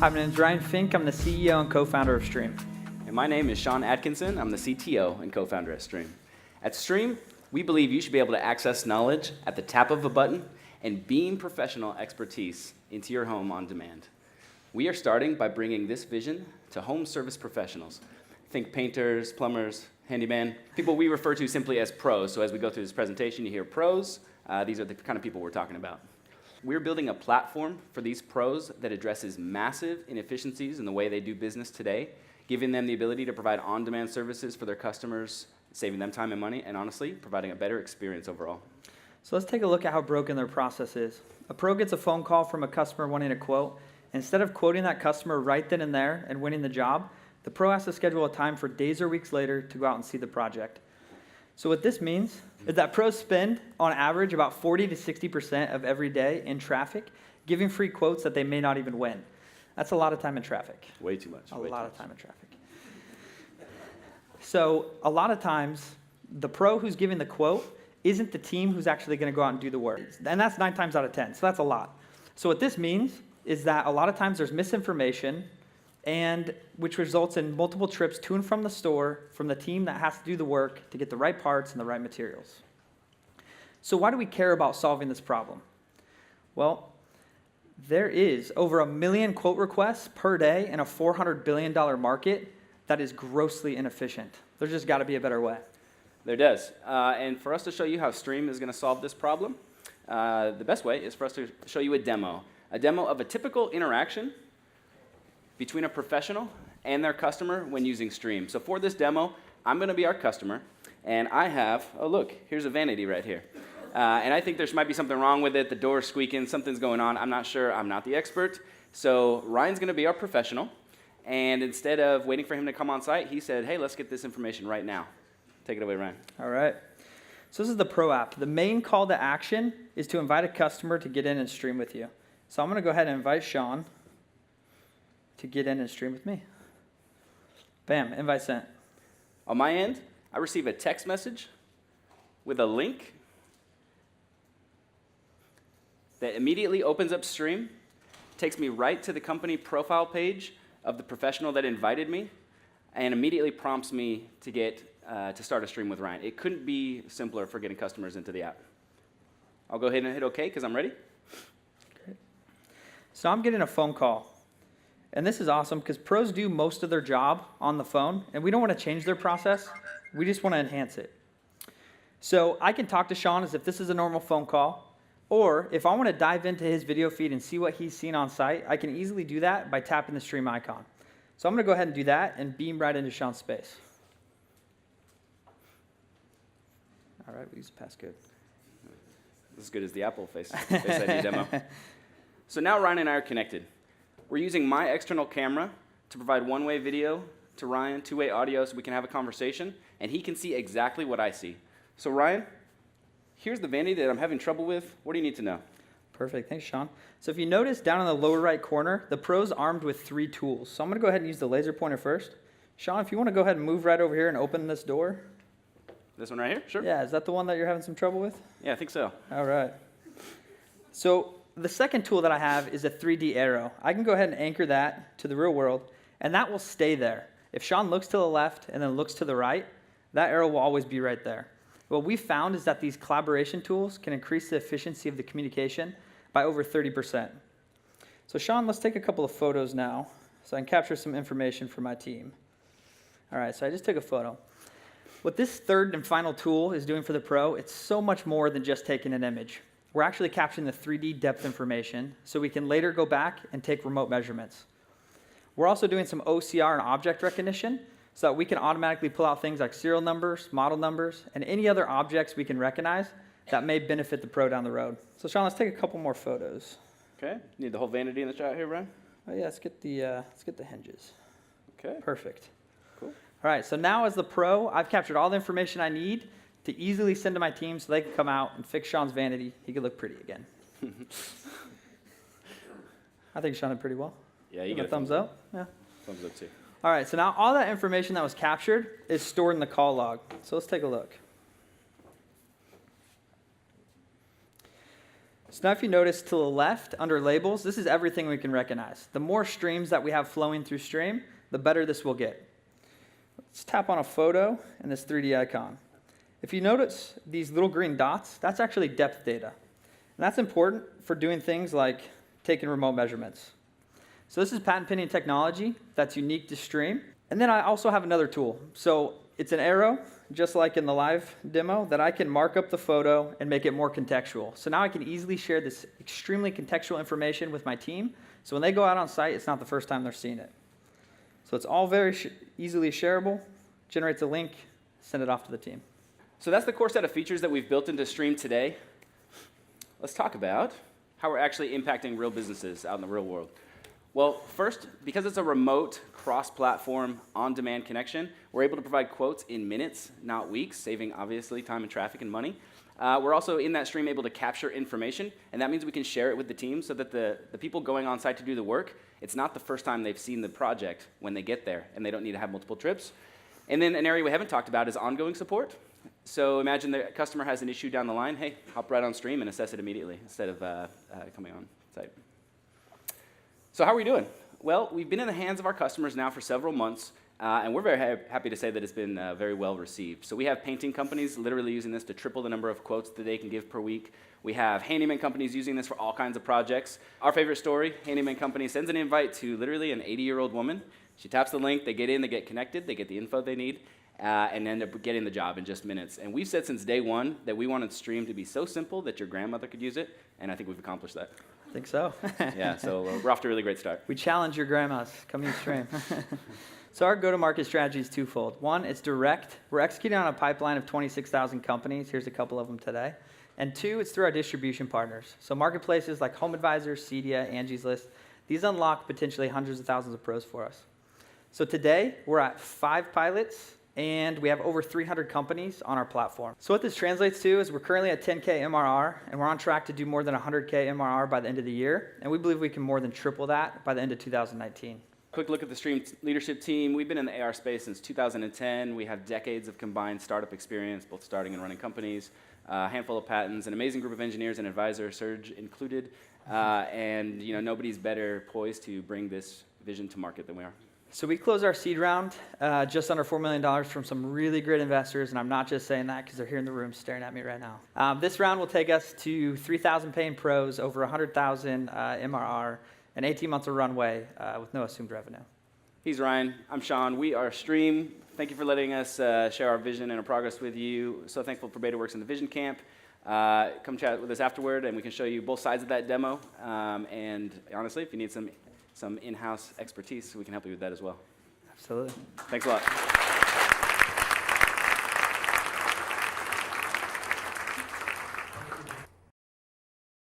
Hi, my name is Ryan Fink. I'm the CEO and co-founder of Streem. And my name is Sean Atkinson. I'm the CTO and co-founder at Streem. At Streem, we believe you should be able to access knowledge at the tap of a button and beam professional expertise into your home on demand. We are starting by bringing this vision to home service professionals. Think painters, plumbers, handyman, people we refer to simply as pros. So as we go through this presentation, you hear pros. These are the kind of people we're talking about. We're building a platform for these pros that addresses massive inefficiencies in the way they do business today, giving them the ability to provide on-demand services for their customers, saving them time and money, and honestly, providing a better experience overall. So let's take a look at how broken their process is. A pro gets a phone call from a customer wanting a quote. Instead of quoting that customer right then and there and winning the job, the pro has to schedule a time for days or weeks later to go out and see the project. So what this means is that pros spend, on average, about 40 to 60% of every day in traffic, giving free quotes that they may not even win. That's a lot of time in traffic. Way too much. A lot of time in traffic. So a lot of times, the pro who's giving the quote isn't the team who's actually going to go out and do the work. And that's 9 times out of 10, so that's a lot. So what this means is that a lot of times there's misinformation, and which results in multiple trips to and from the store from the team that has to do the work to get the right parts and the right materials. So why do we care about solving this problem? Well, there is over 1 million quote requests per day in a $400 billion market that is grossly inefficient. There's just got to be a better way. There does. And for us to show you how Streem is going to solve this problem, the best way is for us to show you a demo of a typical interaction between a professional and their customer when using Streem. So for this demo, I'm going to be our customer, and I have, oh look, here's a vanity right here. And I think there might be something wrong with it. The door's squeaking, something's going on. I'm not sure. I'm not the expert. So Ryan's going to be our professional, and instead of waiting for him to come on site, he said, hey, let's get this information right now. Take it away, Ryan. All right. So this is the Pro app. The main call to action is to invite a customer to get in and stream with you. So I'm going to go ahead and invite Sean to get in and stream with me. Bam, invite sent. On my end, I receive a text message with a link that immediately opens up Streem, takes me right to the company profile page of the professional that invited me, and immediately prompts me to start a stream with Ryan. It couldn't be simpler for getting customers into the app. I'll go ahead and hit OK because I'm ready. Great. So I'm getting a phone call. And this is awesome because pros do most of their job on the phone, and we don't want to change their process. We just want to enhance it. So I can talk to Sean as if this is a normal phone call, or if I want to dive into his video feed and see what he's seen on site, I can easily do that by tapping the Streem icon. So I'm going to go ahead and do that and beam right into Sean's space. All right, we use the passcode. As good as the Apple Face ID demo. So now Ryan and I are connected. We're using my external camera to provide one-way video to Ryan, two-way audio so we can have a conversation, and he can see exactly what I see. So Ryan, here's the vanity that I'm having trouble with. What do you need to know? Perfect. Thanks, Sean. So if you notice down in the lower right corner, the pro's armed with 3 tools. So I'm going to go ahead and use the laser pointer first. Sean, if you want to go ahead and move right over here and open this door. This one right here? Sure. Yeah, is that the one that you're having some trouble with? Yeah, I think so. All right. So the second tool that I have is a 3D arrow. I can go ahead and anchor that to the real world, and that will stay there. If Sean looks to the left and then looks to the right, that arrow will always be right there. What we found is that these collaboration tools can increase the efficiency of the communication by over 30%. So Sean, let's take a couple of photos now so I can capture some information for my team. All right, so I just took a photo. What this third and final tool is doing for the pro, it's so much more than just taking an image. We're actually capturing the 3D depth information so we can later go back and take remote measurements. We're also doing some OCR and object recognition so that we can automatically pull out things like serial numbers, model numbers, and any other objects we can recognize that may benefit the pro down the road. So Sean, let's take a couple more photos. Okay. Need the whole vanity in the shot here, Ryan? Oh yeah, let's get the hinges. Okay. Perfect. Cool. All right, so now as the pro, I've captured all the information I need to easily send to my team so they can come out and fix Sean's vanity. He could look pretty again. I think Sean did pretty well. Yeah, you get get a thumbs up. Yeah. Thumbs up too. All right, so now all that information that was captured is stored in the call log. So let's take a look. So now if you notice to the left under labels, this is everything we can recognize. The more streams that we have flowing through Streem, the better this will get. Let's tap on a photo and this 3D icon. If you notice these little green dots, that's actually depth data. And that's important for doing things like taking remote measurements. So this is patent pending technology that's unique to Streem. And then I also have another tool. So it's an arrow, just like in the live demo, that I can mark up the photo and make it more contextual. So now I can easily share this extremely contextual information with my team. So when they go out on site, it's not the first time they're seeing it. So it's all very easily shareable, generates a link, send it off to the team. So that's the core set of features that we've built into Streem today. Let's talk about how we're actually impacting real businesses out in the real world. Well, first, because it's a remote, cross-platform, on-demand connection, we're able to provide quotes in minutes, not weeks, saving, obviously, time and traffic and money. We're also, in that stream, able to capture information, and that means we can share it with the team so that the people going on site to do the work, it's not the first time they've seen the project when they get there, and they don't need to have multiple trips. And then an area we haven't talked about is ongoing support. So imagine the customer has an issue down the line. Hey, hop right on Streem and assess it immediately instead of coming on site. So how are we doing? Well, we've been in the hands of our customers now for several months, and we're very happy to say that it's been very well received. So we have painting companies literally using this to triple the number of quotes that they can give per week. We have handyman companies using this for all kinds of projects. Our favorite story, handyman company sends an invite to literally an 80-year-old woman. She taps the link, they get in, they get connected, they get the info they need, and end up getting the job in just minutes. And we've said since day one that we wanted Streem to be so simple that your grandmother could use it, and I think we've accomplished that. I think so. Yeah, so we're off to a really great start. We challenge your grandmas. Come use Streem. So our go-to-market strategy is twofold. One, it's direct. We're executing on a pipeline of 26,000 companies. Here's a couple of them today. And two, it's through our distribution partners. So marketplaces like HomeAdvisor, Cedia, Angie's List, these unlock potentially hundreds of thousands of pros for us. So today, we're at 5 pilots, and we have over 300 companies on our platform. So what this translates to is we're currently at 10K MRR, and we're on track to do more than 100K MRR by the end of the year, and we believe we can more than triple that by the end of 2019. Quick look at the Streem leadership team. We've been in the AR space since 2010. We have decades of combined startup experience, both starting and running companies, a handful of patents, an amazing group of engineers and advisors, Serge included, and nobody's better poised to bring this vision to market than we are. So we closed our seed round just under $4 million from some really great investors, and I'm not just saying that because they're here in the room staring at me right now. This round will take us to 3,000 paying pros, over 100,000 MRR, and 18 months of runway with no assumed revenue. He's Ryan. I'm Sean. We are Streem. Thank you for letting us share our vision and our progress with you. So thankful for BetaWorks and the Vision Camp. Come chat with us afterward, and we can show you both sides of that demo. And honestly, if you need some in-house expertise, we can help you with that as well. Absolutely. Thanks a lot.